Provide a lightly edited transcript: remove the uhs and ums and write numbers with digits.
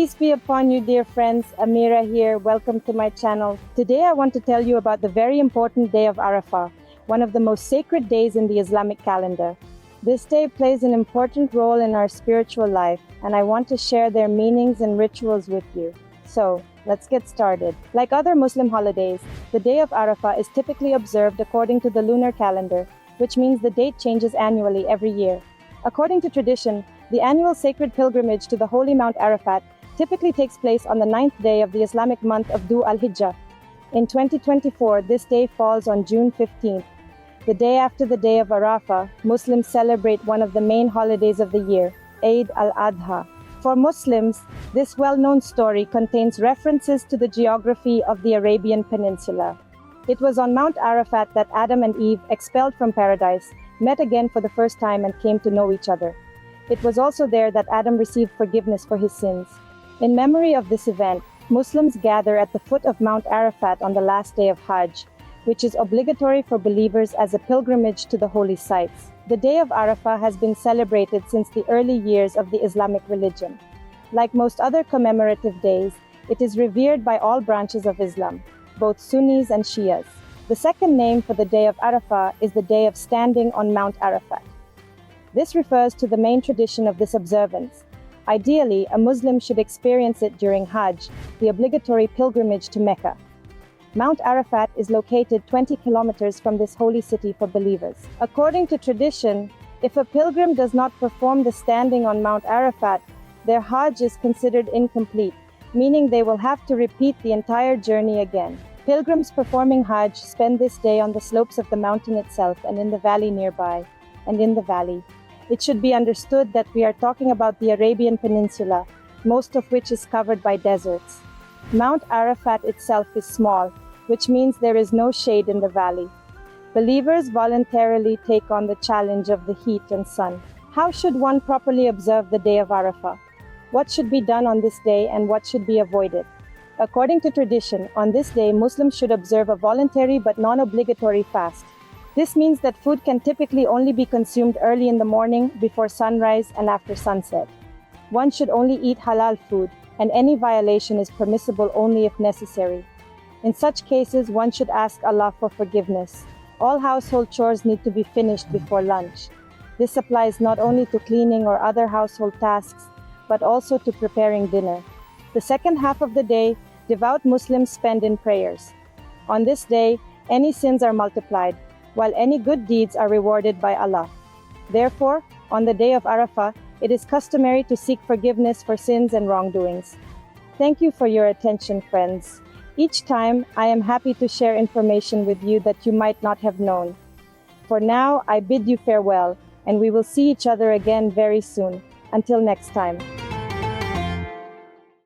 Peace be upon you, dear friends. Amira here. Welcome to my channel. Today I want to tell you about the very important day of Arafah, one of the most sacred days in the Islamic calendar. This day plays an important role in our spiritual life, and I want to share their meanings and rituals with you. So, let's get started. Like other Muslim holidays, the day of Arafah is typically observed according to the lunar calendar, which means the date changes annually every year. According to tradition, the annual sacred pilgrimage to the holy Mount Arafat typically takes place on the 9th day of the Islamic month of Dhu al-Hijjah. In 2024, this day falls on June 15th. The day after the day of Arafah, Muslims celebrate one of the main holidays of the year, Eid al-Adha. For Muslims, this well-known story contains references to the geography of the Arabian Peninsula. It was on Mount Arafat that Adam and Eve, expelled from paradise, met again for the first time and came to know each other. It was also there that Adam received forgiveness for his sins. In memory of this event, Muslims gather at the foot of Mount Arafat on the last day of Hajj, which is obligatory for believers as a pilgrimage to the holy sites. The day of Arafah has been celebrated since the early years of the Islamic religion. Like most other commemorative days, it is revered by all branches of Islam, both Sunnis and Shias. The second name for the day of Arafah is the day of standing on Mount Arafat. This refers to the main tradition of this observance. Ideally, a Muslim should experience it during Hajj, the obligatory pilgrimage to Mecca. Mount Arafat is located 20 kilometers from this holy city for believers. According to tradition, if a pilgrim does not perform the standing on Mount Arafat, their Hajj is considered incomplete, meaning they will have to repeat the entire journey again. Pilgrims performing Hajj spend this day on the slopes of the mountain itself and in the valley nearby. And in the valley, it should be understood that we are talking about the Arabian Peninsula, most of which is covered by deserts. Mount Arafat itself is small, which means there is no shade in the valley. Believers voluntarily take on the challenge of the heat and sun. How should one properly observe the day of Arafah? What should be done on this day and what should be avoided? According to tradition, on this day Muslims should observe a voluntary but non-obligatory fast. This means that food can typically only be consumed early in the morning, before sunrise, and after sunset. One should only eat halal food, and any violation is permissible only if necessary. In such cases, one should ask Allah for forgiveness. All household chores need to be finished before lunch. This applies not only to cleaning or other household tasks, but also to preparing dinner. The second half of the day, devout Muslims spend in prayers. On this day, any sins are multiplied, while any good deeds are rewarded by Allah. Therefore, on the day of Arafah, it is customary to seek forgiveness for sins and wrongdoings. Thank you for your attention, friends. Each time, I am happy to share information with you that you might not have known. For now, I bid you farewell, and we will see each other again very soon. Until next time.